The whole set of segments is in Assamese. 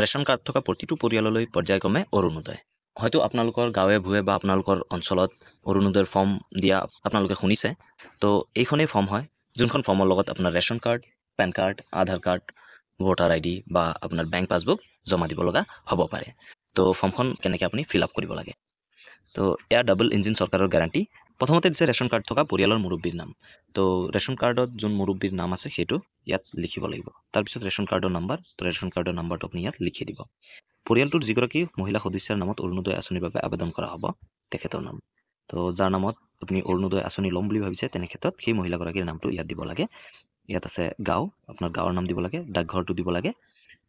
ৰেচন কাৰ্ড থকা প্ৰতিটো পৰিয়াললৈ পৰ্যায়ক্ৰমে অৰুণোদয়। হয়তো আপোনালোকৰ গাঁৱে ভূঞে বা আপোনালোকৰ অঞ্চলত অৰুণোদয়ৰ ফৰ্ম দিয়া আপোনালোকে শুনিছে। তো এইখনেই ফৰ্ম হয়, যোনখন ফৰ্মৰ লগত আপোনাৰ ৰেচন কাৰ্ড, পেন কাৰ্ড, আধাৰ কাৰ্ড, ভোটাৰ ID বা আপোনাৰ বেংক পাছবুক জমা দিব লগা হ'ব পাৰে। তো ফৰ্মখন কেনেকৈ আপুনি ফিল আপ কৰিব লাগে। তো এয়া ডাবল ইঞ্জিন চৰকাৰৰ গেৰাণ্টি। প্ৰথমতে দিছে ৰেচন কাৰ্ড থকা পৰিয়ালৰ মুৰব্বীৰ নাম। তো ৰেচন কাৰ্ডত যোন মুৰব্বীৰ নাম আছে সেইটো ইয়াত লিখিব লাগিব। তাৰপিছত ৰেচন কাৰ্ডৰ নাম্বাৰ, তো ৰেচন কাৰ্ডৰ নাম্বাৰটো আপুনি ইয়াত লিখি দিব। পৰিয়ালটোৰ যিগৰাকী মহিলা সদস্যৰ নামত অৰুণোদয় আঁচনিৰ বাবে আবেদন কৰা হ'ব তেখেতৰ নাম। তো যাৰ নামত আপুনি অৰুণোদয় আঁচনি ল'ম বুলি ভাবিছে তেনে ক্ষেত্ৰত সেই মহিলাগৰাকীৰ নামটো ইয়াত দিব লাগে। ইয়াত আছে গাঁও, আপোনাৰ গাঁৱৰ নাম দিব লাগে, ডাকঘৰটো দিব লাগে,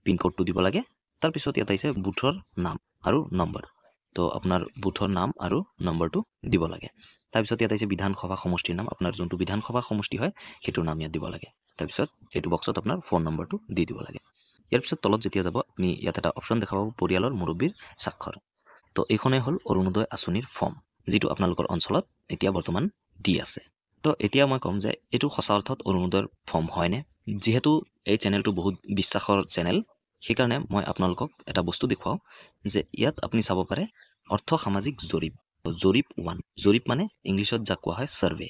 পিনক'ডটো দিব লাগে। তাৰপিছত ইয়াত আহিছে বুথৰ নাম আৰু নম্বৰ। তো আপোনাৰ বুথৰ নাম আৰু নম্বৰটো দিব লাগে। তাৰপিছত ইয়াত আহিছে বিধানসভা সমষ্টিৰ নাম, আপোনাৰ যোনটো বিধানসভা সমষ্টি হয় সেইটোৰ নাম ইয়াত দিব লাগে। তাৰপিছত সেইটো বক্সত আপোনাৰ ফোন নম্বৰটো দি দিব লাগে। ইয়াৰ পিছত তলত যেতিয়া যাব আপুনি ইয়াত এটা অপশ্যন দেখা পাব পৰিয়ালৰ মুৰব্বীৰ স্বাক্ষৰ। তো এইখনেই হ'ল অৰুণোদয় আঁচনিৰ ফৰ্ম, যিটো আপোনালোকৰ অঞ্চলত এতিয়া বৰ্তমান দি আছে। তো এতিয়া মই ক'ম যে এইটো সঁচা অৰ্থত অৰুণোদয়ৰ ফৰ্ম হয়নে। যিহেতু এই চেনেলটো বহুত বিশ্বাসৰ চেনেল, সেইকাৰণে মই আপোনালোকক এটা বস্তু দেখুৱাওঁ যে ইয়াত আপুনি চাব পাৰে অৰ্থ সামাজিক জৰীপ, জৰীপ 1। জৰীপ মানে ইংলিছত যাক কোৱা হয় ছাৰ্ভে।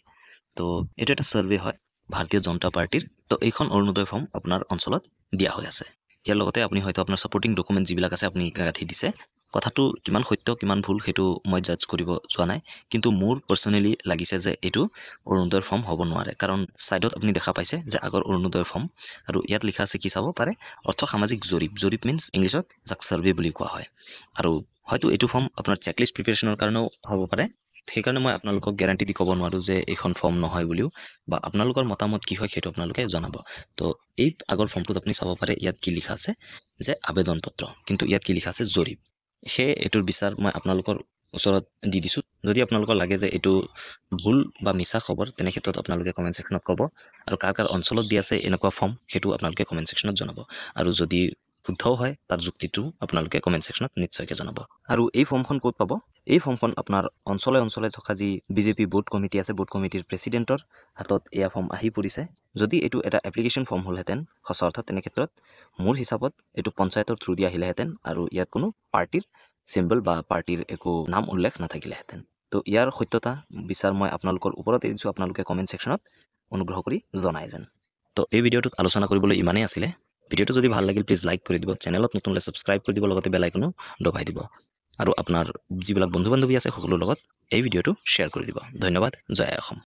তো এইটো এটা ছাৰ্ভে হয় ভাৰতীয় জনতা পাৰ্টিৰ। তো এইখন অৰুণোদয় ফৰ্ম আপোনাৰ অঞ্চলত দিয়া হৈ আছে। ইয়াৰ লগতে আপুনি হয়তো আপোনাৰ ছাপৰ্টিং ডকুমেণ্ট যিবিলাক আছে আপুনি গাঁঠি দিছে। কথাটো কিমান সত্য কিমান ভুল সেইটো মই জাজ কৰিব যোৱা নাই, কিন্তু মোৰ পাৰ্চনেলি লাগিছে যে এইটো অৰুণোদয়ৰ ফৰ্ম হ'ব নোৱাৰে। কাৰণ ছাইডত আপুনি দেখা পাইছে যে আগৰ অৰুণোদয়ৰ ফৰ্ম, আৰু ইয়াত লিখা আছে কি চাব পাৰে অৰ্থ সামাজিক জৰীপ। জৰীপ মিনছ ইংলিছত যাক ছাৰ্ভে বুলি কোৱা হয়। আৰু হয়তো এইটো ফৰ্ম আপোনাৰ চেকলিষ্ট প্ৰিপেৰেশ্যনৰ কাৰণেও হ'ব পাৰে। সেইকাৰণে মই আপোনালোকক গেৰাণ্টি দি ক'ব নোৱাৰোঁ যে এইখন ফৰ্ম নহয় বুলিও, বা আপোনালোকৰ মতামত কি হয় সেইটো আপোনালোকে জনাব। তো এই আগৰ ফৰ্মটোত আপুনি চাব পাৰে ইয়াত কি লিখা আছে যে আবেদন পত্ৰ, কিন্তু ইয়াত কি লিখা আছে জৰীপ। সেয়ে এইটোৰ বিচাৰ মই আপোনালোকৰ ওচৰত দি দিছোঁ। যদি আপোনালোকৰ লাগে যে এইটো ভুল বা মিছা খবৰ, তেনে ক্ষেত্ৰত আপোনালোকে কমেণ্ট ছেকশ্যনত ক'ব। আৰু কাৰ কাৰ অঞ্চলত দি আছে এনেকুৱা ফৰ্ম সেইটো আপোনালোকে কমেণ্ট ছেকশ্যনত জনাব। আৰু যদি শুদ্ধও হয় তাৰ যুক্তিটো আপোনালোকে কমেণ্ট ছেকশ্যনত নিশ্চয়কৈ জনাব। আৰু এই ফৰ্মখন ক'ত পাব? এই ফৰ্মখন আপোনাৰ অঞ্চলে অঞ্চলে থকা যি বিজেপি বুথ কমিটি আছে, বুথ কমিটিৰ প্ৰেচিডেণ্টৰ হাতত এয়া ফৰ্ম আহি পৰিছে। যদি এইটো এটা এপ্লিকেশ্যন ফৰ্ম হ'লহেঁতেন সঁচা অৰ্থত, তেনে ক্ষেত্ৰত মোৰ হিচাপত এইটো পঞ্চায়তৰ থ্ৰু দি আহিলেহেঁতেন আৰু ইয়াত কোনো পাৰ্টিৰ চিম্বল বা পাৰ্টিৰ একো নাম উল্লেখ নাথাকিলেহেঁতেন। তো ইয়াৰ সত্যতা বিচাৰ মই আপোনালোকৰ ওপৰত এৰি দিছোঁ। আপোনালোকে কমেণ্ট ছেকশ্যনত অনুগ্ৰহ কৰি জনাই যেন। তো এই ভিডিঅ'টোত আলোচনা কৰিবলৈ ইমানেই আছিলে। ভিডিঅ'টো যদি ভাল লাগিল প্লিজ লাইক কৰি দিব, চেনেলত নতুন হ'লে ছাবস্ক্ৰাইব কৰি দিব, লগতে বেল আইকনো দবাই দিব। আৰু আপোনাৰ যিবিলাক বন্ধু বান্ধৱী আছে সকলোৰ লগত এই ভিডিঅ'টো শ্বেয়াৰ কৰি দিব। ধন্যবাদ। জয় অসম।